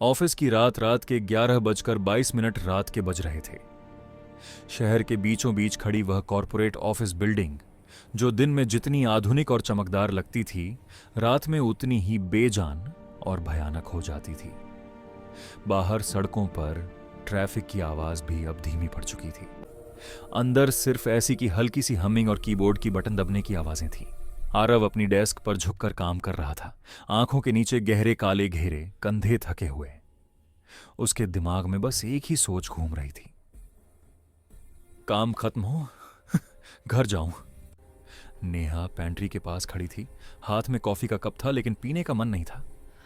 Office की रात रात के 11:22 रात के बज रहे थे। शहर के बीचों बीच खड़ी वह कॉरपोरेट ऑफिस बिल्डिंग, जो दिन में जितनी आधुनिक और चमकदार लगती थी, रात में उतनी ही बेजान और भयानक हो जाती थी। बाहर सड़कों पर ट्रैफिक की आवाज भी अब धीमी पड़ चुकी थी। अंदर सिर्फ ऐसी की हल्की सी हमिंग और कीबोर्ड की बटन दबने की आवाजें थीं। आरव अपनी डेस्क पर झुककर काम कर रहा था, आंखों के नीचे गहरे काले घेरे, कंधे थके हुए। उसके दिमाग में बस एक ही सोच घूम रही थी, काम खत्म हो घर जाऊं। नेहा पेंट्री के पास खड़ी थी, हाथ में कॉफी का कप था, लेकिन पीने का मन नहीं था।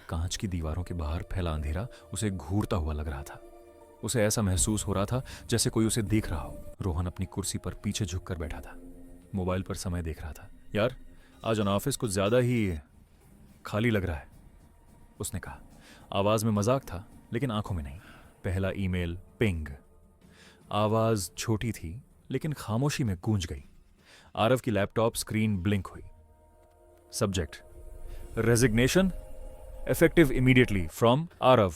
कांच की दीवारों के बाहर फैला अंधेरा उसे घूरता हुआ लग रहा था। उसे ऐसा महसूस हो रहा था जैसे कोई उसे देख रहा हो। रोहन अपनी कुर्सी पर पीछे झुककर बैठा था, मोबाइल पर समय देख रहा था। यार, आज ना ऑफिस कुछ ज्यादा ही खाली लग रहा है, उसने कहा। आवाज में मजाक था, लेकिन आंखों में नहीं। पहला ईमेल पिंग। आवाज छोटी थी, लेकिन खामोशी में गूंज गई। आरव की लैपटॉप स्क्रीन ब्लिंक हुई। Subject, resignation effective immediately from Aarav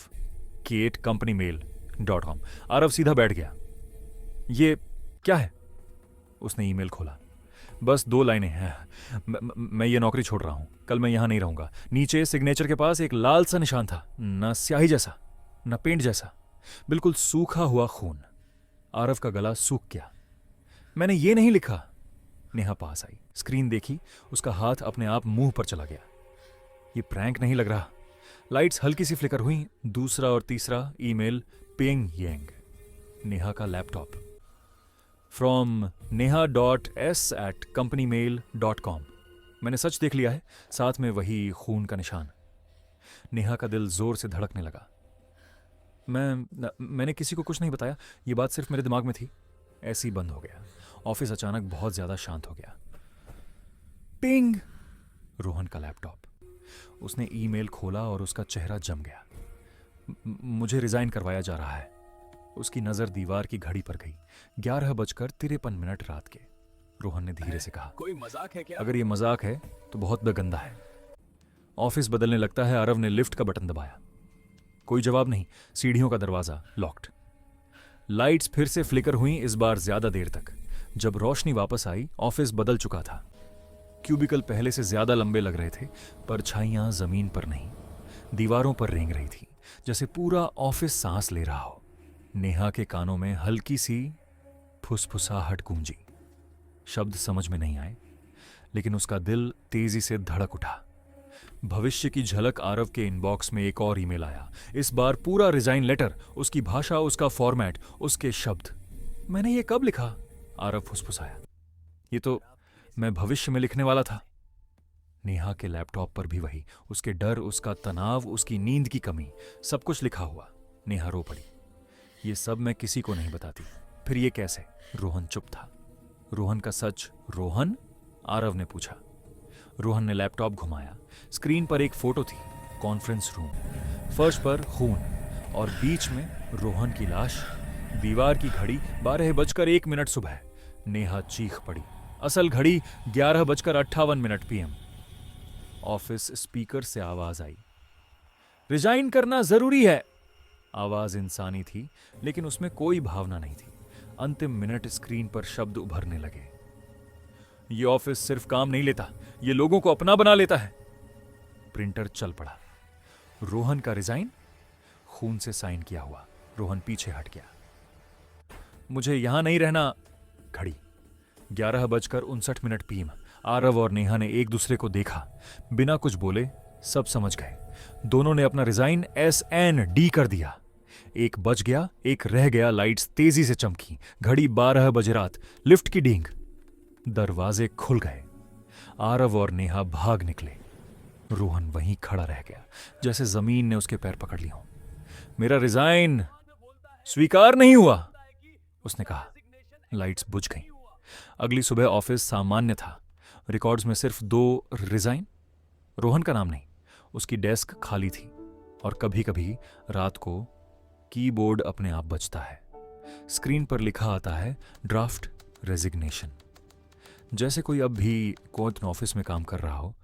@companymail.com। Aarav सीधा बैठ गया। ये क्या है? उसने ईमेल खोला। बस 2 लाइनें हैं। मैं ये नौकरी छोड़ रहा हूं, कल मैं यहां नहीं रहूंगा। नीचे सिग्नेचर के पास एक लाल सा निशान था, न स्याही जैसा न पेंट जैसा, बिल्कुल सूखा हुआ खून। आरव का गला सूख गया। मैंने ये नहीं लिखा। नेहा पास आई, स्क्रीन देखी, उसका हाथ अपने आप मुंह पर चला गया। ये प्रैंक नहीं लग रहा। लाइट्स हल्की सी फ्लिकर हुई। दूसरा और तीसरा ईमेल पिंग येंग। नेहा का लैपटॉप। From neha.s@companymail.com। मैंने सच देख लिया है, साथ में वही खून का निशान। नेहा का दिल जोर से धड़कने लगा। मैंने किसी को कुछ नहीं बताया, ये बात सिर्फ मेरे दिमाग में थी। ऐसे ही बंद हो गया। ऑफिस अचानक बहुत ज्यादा शांत हो गया। पिंग, रोहन का लैपटॉप। उसने ईमेल खोला और उसका चेहरा जम गया। मुझे रिजाइन करवाया जा रहा है। उसकी नजर दीवार की घड़ी पर गई। 11:53 रात के। रोहन ने धीरे से कहा, कोई मजाक है क्या? अगर ये मजाक है तो बहुत बेगंदा है। ऑफिस बदलने लगता है। आरव ने लिफ्ट का बटन दबाया। कोई जवाब नहीं। सीढ़ियों का दरवाजा लॉक्ड। लाइट्स फिर से फ्लिकर हुई, इस बार ज्यादा देर तक। जब रोशनी वापस आई, ऑफिस बदल चुका था। क्यूबिकल पहले से ज्यादा लंबे लग रहे थे, परछाइयां जमीन पर नहीं, दीवारों पर रेंग रही थी, जैसे पूरा ऑफिस सांस ले रहा हो। नेहा के कानों में हल्की सी फुसफुसाहट गूंजी। शब्द समझ में नहीं आए, लेकिन उसका दिल तेजी से धड़क उठा। भविष्य की झलक। आरव के इनबॉक्स में एक और ईमेल आया। इस बार पूरा रिजाइन लेटर, उसकी भाषा, उसका फॉर्मेट, उसके शब्द। मैंने ये कब लिखा? आरव फुसफुसाया। ये तो मैं भविष्य में लिखने वाला था। नेहा के लैपटॉप पर भी वही, उसके डर, उसका तनाव, उसकी नींद की कमी, सब कुछ लिखा हुआ। नेहा रो पड़ी। ये सब मैं किसी को नहीं बताती। फिर ये कैसे? रोहन चुप था। रोहन का सच? रोहन? आरव ने पूछा। रोहन ने लैपटॉप घुमाया। स्क्रीन पर एक फोटो थी, कॉन्फ्रेंस रूम। फर्श पर खून और बीच में रोहन की लाश। दीवार की घड़ी 12:01 सुबह। नेहा चीख पड़ी। असल घड़ी 11:58 PM। ऑफिस स्पीकर से आवाज आई, रिजाइन करना जरूरी है। आवाज इंसानी थी, लेकिन उसमें कोई भावना नहीं थी। अंतिम मिनट स्क्रीन पर शब्द उभरने लगे। ये ऑफिस सिर्फ काम नहीं लेता, ये लोगों को अपना बना लेता है। प्रिंटर चल पड़ा। रोहन का रिजाइन, खून से साइन किया हुआ। रोहन पीछे हट गया। मुझे यहां नहीं रहना। घड़ी 11:59 PM। आरव और नेहा ने एक दूसरे को देखा। बिना कुछ बोले सब समझ गए। दोनों ने अपना रिजाइन SND कर दिया। एक बज गया, एक रह गया। लाइट्स तेजी से चमकी। घड़ी 12 बजे रात। लिफ्ट की डींग। दरवाजे खुल गए। आरव और नेहा भाग निकले। रोहन वहीं खड़ा रह गया, जैसे जमीन ने उसके पैर पकड़ लिए हों। मेरा रिजाइन स्वीकार नहीं हुआ, उसने कहा। लाइट्स बुझ गईं। अगली सुबह ऑफिस सामान्य था। रिकॉर्ड्स में सिर्फ 2 रिजाइन। रोहन का नाम नहीं। उसकी डेस्क खाली थी, और कभी कभी रात को कीबोर्ड अपने आप बजता है। स्क्रीन पर लिखा आता है, ड्राफ्ट रेजिग्नेशन। जैसे कोई अब भी कोर्ट ऑफिस में काम कर रहा हो।